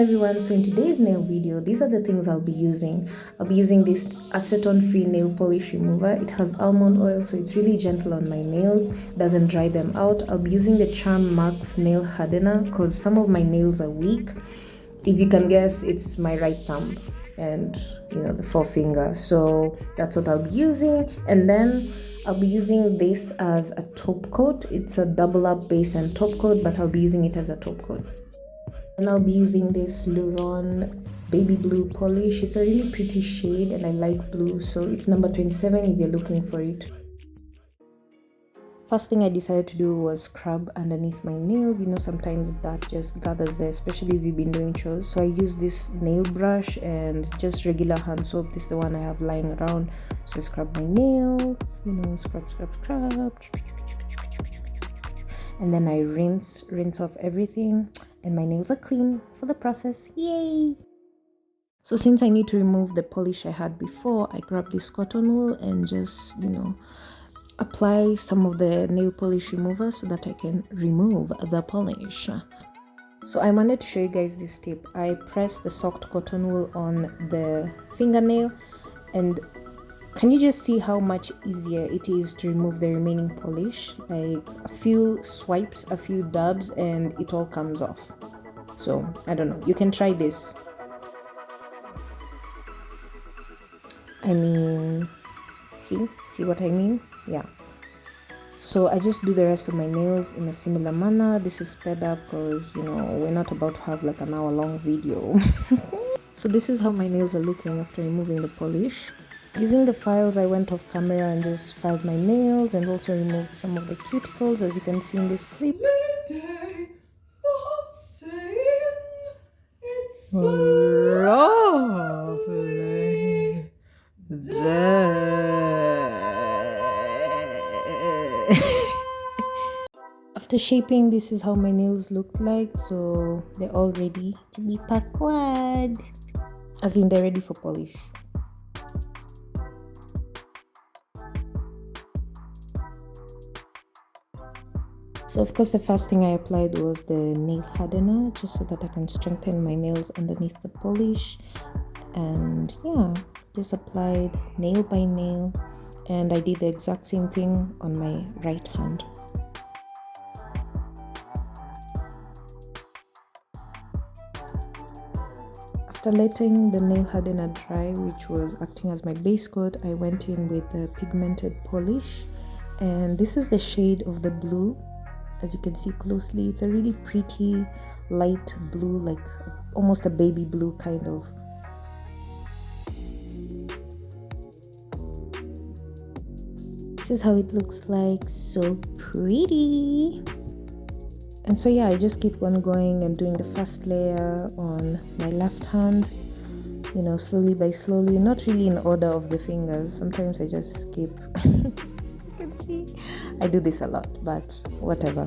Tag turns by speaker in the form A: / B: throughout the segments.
A: everyone, so in today's nail video, these are the things I'll be using. I'll be using this acetone-free nail polish remover. It has almond oil, so it's really gentle on my nails, doesn't dry them out. I'll be using the Charm Max nail hardener because some of my nails are weak. If you can guess, it's my right thumb and the forefinger, so that's what I'll be using. And then I'll be using this as a top coat. It's a double up base and top coat, but I'll be using it as a top coat. And I'll be using this Luron baby blue polish. It's a really pretty shade and I like blue, so it's number 27 if you're looking for it. First thing I decided to do was scrub underneath my nails. Sometimes that just gathers there, especially if you've been doing chores. So I use this nail brush and just regular hand soap. This is the one I have lying around. So I scrub my nails, scrub. And then I rinse off everything. And my nails are clean for the process. Yay! So since I need to remove the polish I had before, I grabbed this cotton wool and just, apply some of the nail polish remover so that I can remove the polish. So I wanted to show you guys this tip. I press the soaked cotton wool on the fingernail, and can you just see how much easier it is to remove the remaining polish? Like a few swipes, a few dabs, and it all comes off. So I don't know, you can try this. See what I mean? Yeah. So I just do the rest of my nails in a similar manner. This is sped up because we're not about to have like an hour-long video. So this is how my nails are looking after removing the polish. Using the files, I went off camera and just filed my nails and also removed some of the cuticles, as you can see in this clip. It's a lovely day. After shaping, this is how my nails looked like. So they're all ready to be packed, as in they're ready for polish. So of course the first thing I applied was the nail hardener, just so that I can strengthen my nails underneath the polish. And yeah, just applied nail by nail, and I did the exact same thing on my right hand. After letting the nail hardener dry, which was acting as my base coat, I went in with the pigmented polish, and this is the shade of the blue. As you can see closely, it's a really pretty light blue, like almost a baby blue kind of. This is how it looks like, so pretty. And so yeah, I just keep on going and doing the first layer on my left hand, slowly by slowly, not really in order of the fingers. Sometimes I just skip. You can see I do this a lot, but whatever.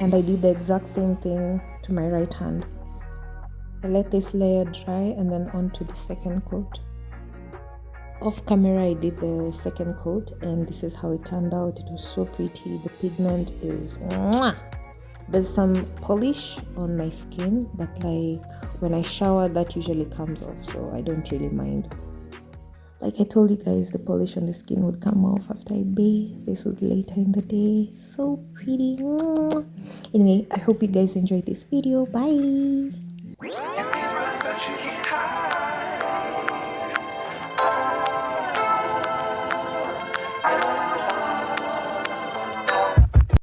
A: And I did the exact same thing to my right hand. I let this layer dry and then on to the second coat. Off camera, I did the second coat, and this is how it turned out. It was so pretty. The pigment is mwah! There's some polish on my skin, but like when I shower, that usually comes off, so I don't really mind. Like I told you guys, the polish on the skin would come off after I bathe. This was later in the day. So pretty. Anyway, I hope you guys enjoyed this video. Bye.